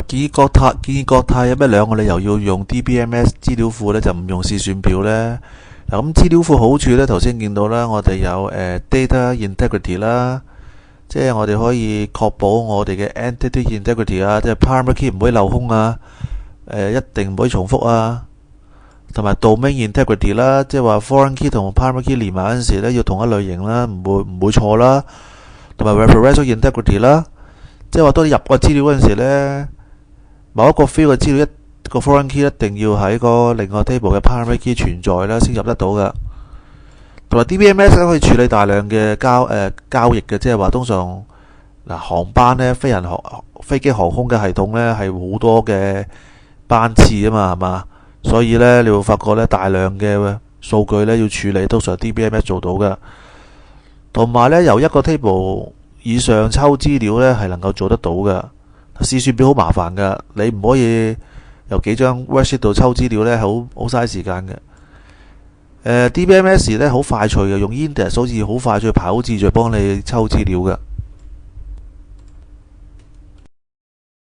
建議國泰有咩兩個理由要用 DBMS 資料庫呢？就唔用試算表呢？嗱，咁資料庫好處呢，頭先見到啦，我哋有data integrity 啦，即係我哋可以確保我哋嘅 entity integrity 啊，即係 primary key 唔可以漏空啊，一定唔可以重複啊，同埋 domain integrity 啦，即係話 foreign key 同 primary key 連埋嗰陣時呢，要同一類型啦，唔會錯啦，同埋 referential integrity 啦，即係話當你入個資料嗰陣時呢，某一個 field 嘅資料一個 foreign key 一定要喺個另外 table 嘅 primary key 存在啦，先入得到嘅。同埋 DBMS 可以處理大量嘅交易嘅，即係話通常航班呢，飛機航空嘅系統呢係好多嘅班次啊嘛，係嘛，所以呢，你會發覺呢，大量嘅數據呢要處理，通常 DBMS 做到嘅。同埋呢，由一個 table 以上抽資料呢係能夠做得到嘅。試算表好麻煩㗎，你唔可以由幾張 worksheet 度抽資料呢，好嘥時間嘅。DBMS 呢好快脆嘅，用 index 好似好快脆排好次序幫你抽資料嘅。